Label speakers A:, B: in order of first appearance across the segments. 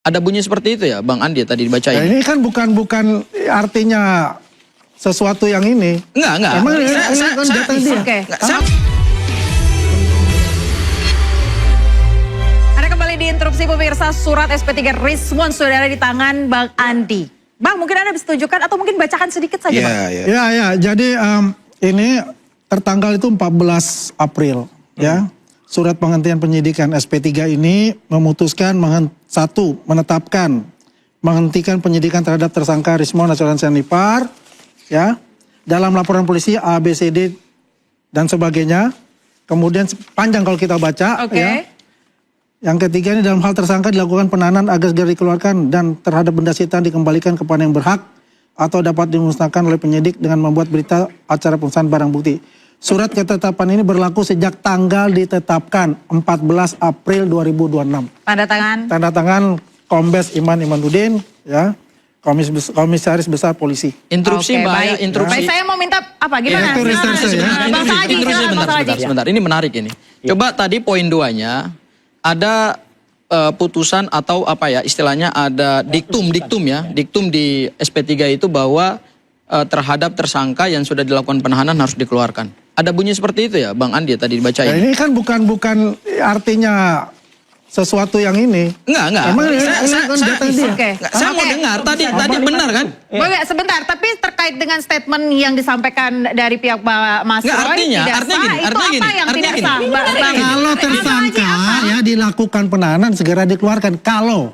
A: Ada bunyi seperti itu ya, Bang Andi tadi dibacain.
B: Ini kan bukan artinya sesuatu yang ini.
A: Enggak.
B: Emang ini kan data dia.
C: Oke. Anda kembali di interupsi pemirsa, surat SP3 Rizwan sudah ada di tangan Bang Andi. Bang, mungkin Anda bisa tunjukkan atau mungkin bacakan sedikit saja, Bang.
B: Ya. Jadi ini tertanggal itu 14 April, ya. Surat penghentian penyidikan SP3 ini memutuskan menghentikan penyidikan terhadap tersangka Rismon Nacholan Sianipar, ya, dalam laporan polisi A, B, C, D dan sebagainya. Kemudian panjang kalau kita baca, ya. Yang ketiga ini dalam hal tersangka dilakukan penahanan agar segera dikeluarkan dan terhadap benda sitaan dikembalikan kepada yang berhak atau dapat dimusnahkan oleh penyidik dengan membuat berita acara pemusnahan barang bukti. Surat ketetapan ini berlaku sejak tanggal ditetapkan 14 April 2026.
C: Tanda tangan
B: Kombes Iman Imanuddin, ya, Komisaris Besar Polisi.
A: Interupsi, Mbak.
C: Baik.
A: Interupsi.
C: Baik, saya mau minta apa? Gimana?
A: Sebentar. Ini menarik ini. Coba tadi poin 2-nya ada putusan atau apa ya istilahnya, ada diktum di SP3 itu bahwa terhadap tersangka yang sudah dilakukan penahanan harus dikeluarkan. Ada bunyi seperti itu ya, Bang Andi tadi dibacain.
B: Ini kan bukan artinya sesuatu yang ini.
A: Enggak.
B: Emang ini kan data dia.
A: Saya mau dengar tadi benar kan?
C: Sebentar, tapi terkait dengan statement yang disampaikan dari pihak Mas Roy,
A: artinya gini.
B: Kalau tersangka ya dilakukan penahanan segera dikeluarkan. Kalau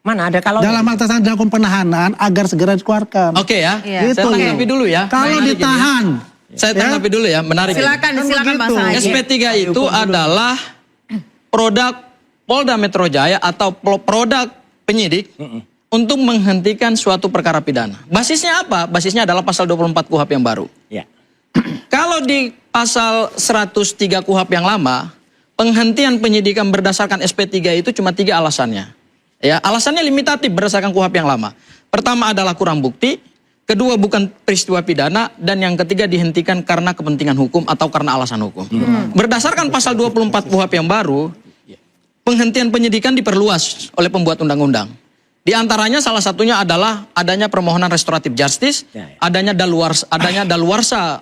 D: mana ada kalau
B: dalam hal tersangka dilakukan penahanan agar segera dikeluarkan.
A: Oke ya.
C: Iya.
A: Saya tanggapi dulu ya.
B: Kalau ditahan.
A: Saya tanggapi dulu ya, menarik.
C: Silakan Mas Haji.
A: SP3 itu adalah produk Polda Metro Jaya atau produk penyidik untuk menghentikan suatu perkara pidana. Basisnya apa? Basisnya adalah pasal 24 KUHP yang baru.
D: Ya.
A: Kalau di pasal 103 KUHP yang lama, penghentian penyidikan berdasarkan SP3 itu cuma 3 alasannya. Ya, alasannya limitatif berdasarkan KUHP yang lama. Pertama adalah kurang bukti, kedua bukan peristiwa pidana, dan yang ketiga dihentikan karena kepentingan hukum atau karena alasan hukum. Berdasarkan pasal 24 KUHP yang baru, penghentian penyidikan diperluas oleh pembuat undang-undang. Di antaranya salah satunya adalah adanya permohonan restoratif justice, adanya daluarsa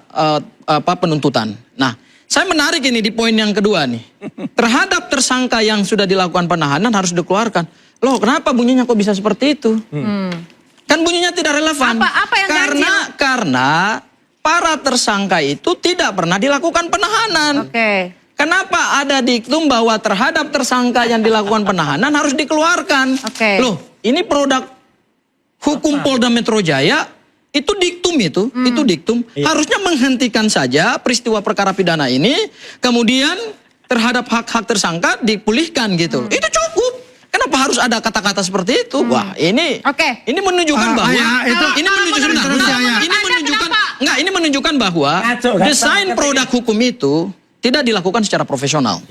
A: penuntutan. Nah, saya menarik ini di poin yang kedua nih. Terhadap tersangka yang sudah dilakukan penahanan harus dikeluarkan. Loh, kenapa bunyinya kok bisa seperti itu? Kan bunyinya tidak relevan.
C: Apa yang
A: karena para tersangka itu tidak pernah dilakukan penahanan. Kenapa ada diktum bahwa terhadap tersangka yang dilakukan penahanan harus dikeluarkan? Loh, ini produk hukum Polda Metro Jaya, itu diktum itu diktum. Harusnya menghentikan saja peristiwa perkara pidana ini, kemudian terhadap hak-hak tersangka dipulihkan gitu. Itu cukup. Kenapa harus ada kata-kata seperti itu? Wah, ini menunjukkan bahwa ini menunjukkan bahwa desain produk hukum itu tidak dilakukan secara profesional.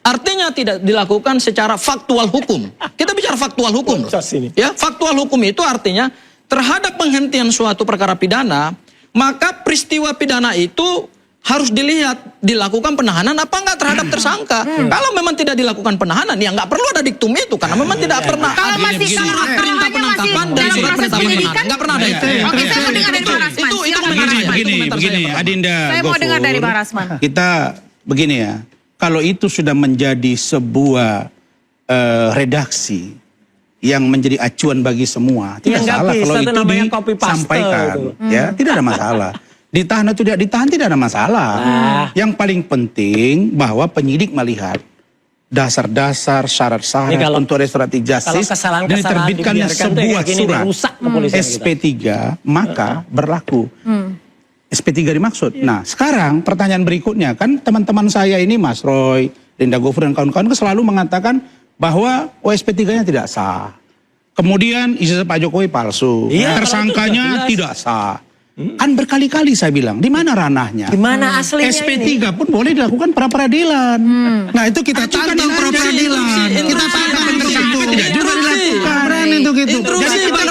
A: Artinya tidak dilakukan secara faktual hukum. Kita bicara faktual hukum. Ya, faktual hukum itu artinya terhadap penghentian suatu perkara pidana, maka peristiwa pidana itu harus dilihat dilakukan penahanan apa enggak terhadap tersangka. Kalau memang tidak dilakukan penahanan, ya enggak perlu ada diktum itu karena memang tidak pernah ada surat perintah penangkapan dan surat perintah penahanan. Enggak pernah ada itu.
C: Oke, saya mau dengar dari Bang Rasman.
E: Begini, Adinda.
C: Saya mau dengar dari Bang Rasman.
E: Kita begini ya, kalau itu sudah menjadi sebuah redaksi yang menjadi acuan bagi semua, tidak salah kalau itu disampaikan, ya tidak ada masalah. Ditahan atau tidak ditahan tidak ada masalah. Yang paling penting bahwa penyidik melihat dasar-dasar syarat-syarat untuk restoratif justice dan diterbitkannya sebuah surat SP3 maka berlaku. SP3 dimaksud. Nah, sekarang pertanyaan berikutnya, kan teman-teman saya ini Mas Roy, Linda Gofur dan kawan-kawan selalu mengatakan bahwa SP3-nya tidak sah. Kemudian ijazah Pak Jokowi palsu. Tersangkanya tidak sah. Kan berkali-kali saya bilang, di mana ranahnya?
D: Di mana aslinya
E: SP3 pun boleh dilakukan pra-peradilan.
B: Nah, itu kita tantang pra-peradilan. Kita tantang
E: tidak juga dilakukan.
B: Berani untuk itu.
E: Jadi kita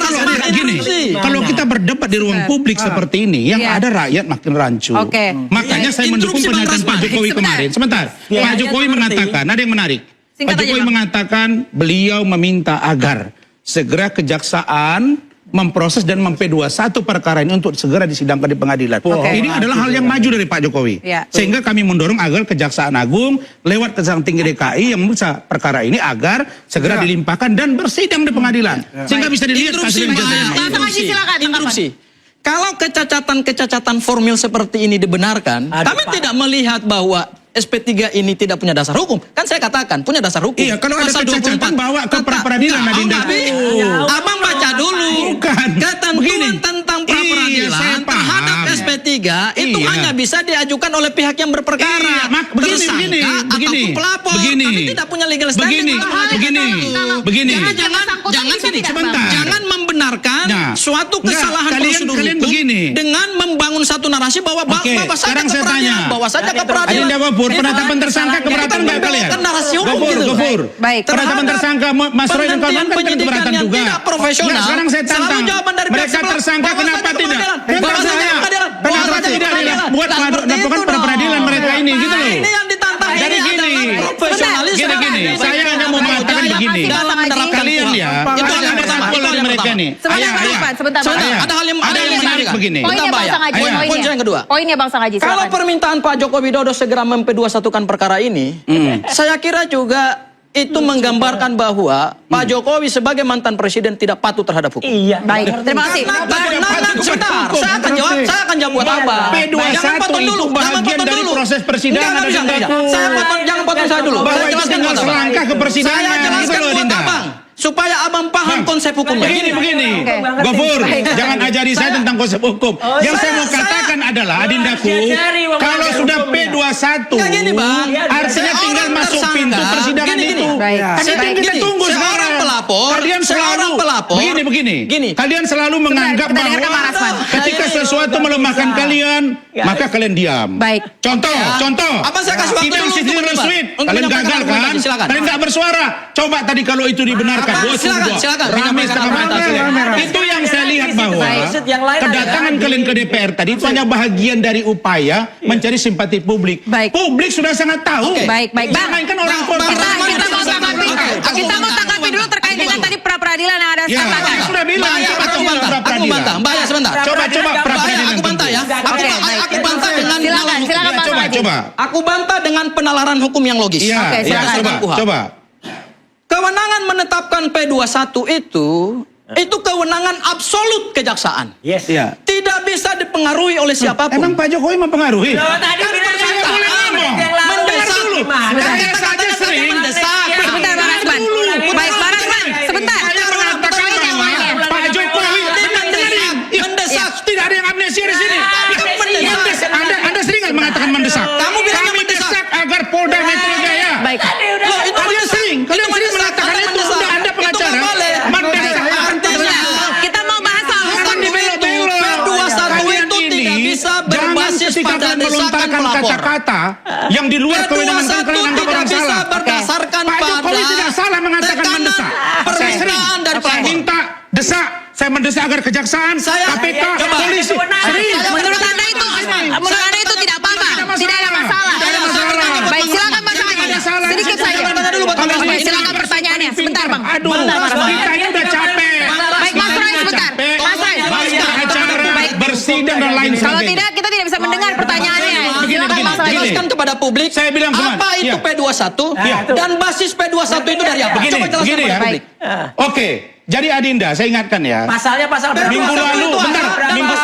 E: gini, kalau kita berdebat di ruang publik seperti ini, yang ada rakyat makin rancu. Makanya saya mendukung pernyataan Pak Jokowi kemarin. Sebentar, Pak Jokowi mengatakan, ada yang menarik. Pak Jokowi mengatakan beliau meminta agar segera kejaksaan memproses dan mem-P21 perkara ini untuk segera disidangkan di pengadilan. Ini adalah hal yang maju dari Pak Jokowi.
C: Ya.
E: Sehingga kami mendorong agar Kejaksaan Agung lewat Kejaksaan Tinggi DKI yang memeriksa perkara ini agar segera dilimpahkan dan bersidang di pengadilan. Sehingga bisa dilihat
A: Interupsi,
E: hasilnya.
C: Bang Haji, silakan.
A: interupsi. Kalau kecacatan-kecacatan formil seperti ini dibenarkan, kami tidak melihat bahwa SP3 ini tidak punya dasar hukum. Kan saya katakan punya dasar hukum.
E: Iya, kalau ada
A: Pasal
E: kecacatan
A: 24.
E: bawa ke pra-peradilan,
A: Nah,
E: Adinda.
A: Abang baca dulu.
E: Bukan.
A: Ketentuan
E: Begini.
A: tentang
E: Iya, saya
A: pra-peradilan
E: paham.
A: terhadap SP3 itu
E: Iya.
A: hanya bisa diajukan oleh pihak yang berperkara.
E: Iya, begini,
A: Tersangka ataupun pelapor.
E: begini.
A: Kami tidak punya legal standing.
E: Begini,
A: dalam hal
E: begini,
A: itu.
E: begini.
A: Jangan
C: bisa
A: gini,
C: tidak,
E: Bang?
A: jangan membenarkan
E: Nah,
A: suatu
E: enggak,
A: kesalahan
E: kalian
A: prosedur hukum
E: begini.
A: dengan membangun satu narasi bahwa
E: Oke,
A: bawa saja
E: sekarang
A: ke
E: saya
A: peradilan,
E: tanya.
A: bawa saja ke peradilan.
E: Adinda Gofur,
A: Itu
E: penetapan
A: kan
E: tersangka
A: kesalahan.
E: keberatan
A: Itu kan
E: nggak kalian?
A: membedakan narasi hukum
E: Gofur,
A: gitu.
E: Gofur.
C: Baik.
E: Penetapan tersangka Mas Roy dan kawan-kawan kan
A: penyidikan
E: keberatan
A: yang
E: juga.
A: tidak profesional.
E: Nah, sekarang saya
A: selalu
E: tantang.
A: jawaban dari pihak
E: Mereka
A: sebelah.
E: tersangka
A: Bawa
E: kenapa
A: saja ke
E: tidak?
A: pengadilan.
E: Kenapa
A: Bawa saja ke
E: saya?
A: pengadilan. Bawa
E: Kenapa
A: saja ke
E: tidak
A: pengadilan.
E: buat
A: Nah, seperti
E: laporan
A: itu
E: pra-peradilan
A: dong.
E: mereka ini gitu loh.
A: Ini yang ditantang
E: Jadi
A: ini
E: gini,
A: adalah profesionalisme.
E: gini, saya hanya mau mengatakan begini.
A: Dalam menerapkan
E: Kalian
A: kuhap.
E: ya,
A: Itu hal yang
E: ada
A: pertama.
E: sampel
A: Itu hal
E: dari
A: yang
E: mereka
A: pertama.
E: nih.
C: Sebentar,
E: Ayah,
C: Bang
E: ayah.
C: Irfan, sebentar, Bang
A: Sebentar,
C: Irfan.
A: ada hal yang
E: menarik
A: menarik
E: begini.
C: Poinnya Bang
A: Bayar.
C: Sangaji,
E: Ayah.
A: Poin yang kedua.
C: Poinnya Bang Sangaji,
A: Kalau
C: silakan.
A: permintaan Pak Joko Widodo segera mem-P21kan perkara ini, saya kira juga itu menggambarkan bahwa Pak Jokowi sebagai mantan presiden tidak patuh terhadap hukum.
D: Iya.
C: Baik, terima kasih.
A: Karena
E: Tidak
A: kewenangan
E: patuh kepada
A: sebentar,
E: hukum.
A: saya akan jawab buat apa.
E: P21
A: Jangan potong
E: itu
A: dulu,
E: bagian
A: jangan potong
E: dari
A: dulu.
E: proses persidangan,
A: Enggak bisa,
E: Adinda.
A: enggak bisa. Jangan potong saya dulu.
E: Bahwa
A: Saya
E: itu
A: jelaskan
E: tinggal
A: buat Abang.
E: selangkah ke persidangan.
A: Saya jelaskan
E: Gitu loh,
A: buat
E: Adinda.
A: Abang. Supaya abang paham
E: Bang,
A: konsep hukumnya.
E: Begini.
C: Oke.
E: Gofur,
C: Baik.
E: jangan ajari saya tentang konsep hukum. Yang saya mau katakan adalah, Adindaku,
D: Ajari, Bang,
E: kalau
D: ajari
E: sudah
D: hukumnya.
E: P21,
A: Nggak gini, Bang.
E: artinya tinggal
A: Seorang
E: masuk
A: tersangka,
E: pintu persidangan
A: gini,
E: itu.
C: Baik.
E: Ada yang kita
A: Gini,
E: tunggu
A: seorang
E: sekarang.
A: pelapor,
E: Kalian
A: seorang
E: selalu,
A: pelapor.
E: begini.
A: Gini.
E: Kalian selalu menganggap
C: kita dengarkan
E: bahwa
C: Pak Rasman.
E: ketika sesuatu melemahkan kalian, maka kalian diam.
C: Baik.
E: Contoh.
A: Abang saya kasih waktu
E: Sidang
A: dulu
E: Siti
A: untuk berdebat.
E: Nurul
A: Untuk
E: kalian
A: menyampaikan
E: gagal kan?
A: argumentasi, silakan.
E: Kalian nggak bersuara. Coba tadi kalau itu dibenarkan.
A: Abang,
E: Wah,
A: silakan,
E: sungguh.
A: silakan.
E: Rame
A: Menyampaikan
E: setengah
A: argumentasi.
E: mata. Itu yang saya lihat bahwa
D: Baik. Yang lain
E: kedatangan
D: ada.
E: kalian ke DPR tadi itu hanya bahagian dari upaya mencari simpati publik.
C: Baik.
E: Publik sudah sangat tahu.
A: Oke.
C: Baik.
E: Jangan kan orang kota.
C: Kita mau tanggapi.
A: Oke,
C: Kita mau tanggapi dulu terkait dengan tadi pra-peradilan yang ada
E: Ya,
C: katakan.
E: saya sudah bilang.
A: Bahaya,
E: pra
A: aku
E: peradilan,
A: bantah.
E: pra
A: Aku
E: peradilan.
A: bantah. Bahaya sebentar.
E: Coba
A: Bahaya,
E: pra-peradilan
A: aku bantah ya.
E: tentu.
C: Oke, baik.
A: Aku bantah dengan
C: Silakan,
A: nalar hukum.
C: silakan, Bang Sangaji.
E: Coba.
A: Aku bantah dengan penalaran hukum yang logis.
E: Iya,
C: Oke,
E: iya,
C: silakan.
E: coba,
A: Kuhap.
E: coba.
A: Kewenangan menetapkan P21 itu kewenangan absolut kejaksaan.
D: Yes.
E: Iya.
A: Tidak bisa dipengaruhi oleh siapapun.
E: Emang Pak Jokowi mempengaruhi?
D: Loh, tadi
A: Kan
D: bilang
A: permintaan
D: yang lain, yang lain.
A: mendesak
D: Dengar dulu.
A: gimana?
D: Sebentar.
A: Kan
E: saja sering.
A: mendesak.
C: Sebentar, Bang Rasman. Baik, Bang Rasman. Sebentar.
E: Saya mengatakan
C: Poin yang
E: bahwa
C: mana?
E: Pak Jokowi
A: Mendesak. Mendesak.
E: tidak ada yang amnesia di sini.
A: Mendesak.
E: Anda sering nggak mengatakan mendesak?
A: Kamu bilangnya
E: Kami
A: mendesak.
E: desak agar Polda Metro Jaya.
C: Baik.
A: Loh, itu
E: Kalian sering
A: mendesak,
E: mengatakan itu.
A: mendesak.
E: Sudah Anda
A: Itu
E: pengacara.
A: nggak boleh.
E: Mendesak.
A: Artinya,
C: Kita mau bahas soal
E: Jangan
C: hukum.
E: dibelok-belok.
A: P21
E: Kalian
A: itu
E: ini
A: tidak bisa
E: jangan
A: berbasis
E: ketika
A: pada
E: kalian
A: desakan
E: melontarkan
A: pelapor.
E: kata-kata yang di luar kewenangan
A: P21
E: kalian anggap
A: tidak
E: orang
A: bisa
E: salah.
A: berdasarkan
E: Pak Jokowi
A: pada
E: tidak salah mengatakan
A: tekanan
E: mendesak. Saya sering.
A: permintaan dari
E: Saya
A: pelapor.
E: minta desak. Saya mendesak agar kejaksaan, KPK,
A: coba.
E: polisi. Sering.
C: Menurut Anda itu tidak apa-apa, tidak ada masalah.
E: Tidak ada masalah.
C: Baik, silakan Bang
E: Tidak ada
C: Sangaji.
E: salah.
C: Sedikit saja.
E: Kalau
C: Oke,
E: ini
C: silakan pertanyaannya. Sebentar, Bang.
E: Aduh, kita ini udah capek.
C: Baik, Mas Roy, sebentar.
E: Capek.
C: Mas Roy,
E: Banyak acara,
C: Baik.
E: bersidang dan lain
C: Kalau
E: sebagainya.
C: tidak, kita tidak bisa mendengar pertanyaannya. Silakan Bang Sangaji.
A: Jelaskan kepada publik
E: Saya bilang sama,
A: apa itu
E: iya.
A: P21
E: Iya.
A: dan basis P21 itu dari apa?
E: Begini,
A: Coba jelaskan
E: begini
A: kepada
E: ya.
A: publik.
E: Oke, jadi Adinda, saya ingatkan ya.
D: Pasalnya pasal berapa?
E: Minggu lalu, bentar, minggu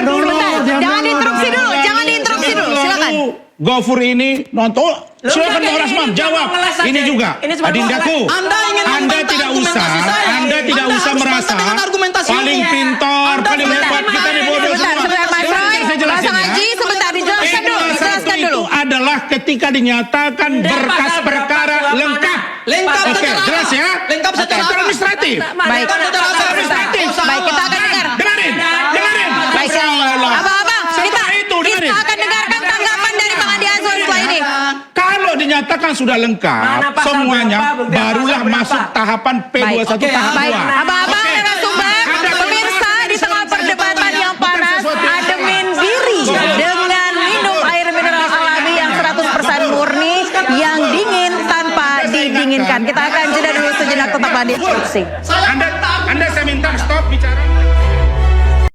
E: dulu.
C: Jangan diinterupsi dulu, jangan diinterupsi dulu. Silakan.
E: Gofur ini nonton. Silakan Bang Rasman jawab. Ini juga,
D: Ini cuma
E: Adindaku.
A: Anda ingin membantah
E: tidak usah,
A: argumentasi saya.
E: Anda tidak
A: Anda
E: usah
A: harus
E: merasa
A: bantah dengan argumentasi
E: paling
A: ilmiah.
E: pintar,
A: Anda
E: paling
A: sebentar,
E: hebat. Kita ini bodoh
C: Sebentar,
E: semua.
C: sebentar, Mas
E: Dengar,
C: Roy.
E: saya
C: Mas
E: jelasin ya.
C: Sangaji, sebentar, dijelaskan dulu. Dijelaskan
E: P21
C: dulu.
E: itu adalah ketika dinyatakan berkas perkara lengkap.
A: Lengkap
E: Oke,
A: secara apa?
E: jelas ya?
A: Lengkap secara
E: Secara
A: apa?
E: administratif.
C: Baik.
A: Secara
E: administratif.
C: Baik, kita akan dengar.
E: Dengarin.
C: Baik,
E: Salah.
C: abang-abang,
E: Setelah itu, dengarin.
C: kita akan dengarkan tanggapan dari Bang Andi Azwar setelah ini.
E: Kalau dinyatakan sudah lengkap,
D: Mana pasal
E: semuanya
D: berapa,
E: barulah
D: pasal
E: masuk
D: berapa?
E: tahapan P21
C: Oke,
E: tahap 2.
C: baik. Abang-abang
E: Oke.
C: narasumber,
E: Ada
C: pemirsa di tengah perdebatan yang panas,
E: sesuatu yang
C: ademin diri dengan minum air mineral alami yang 100% murni, yang dingin tanpa didinginkan. Kita akan jeda dulu sejenak, tetaplah di Instruksi.
E: Anda Sudah stop bicara.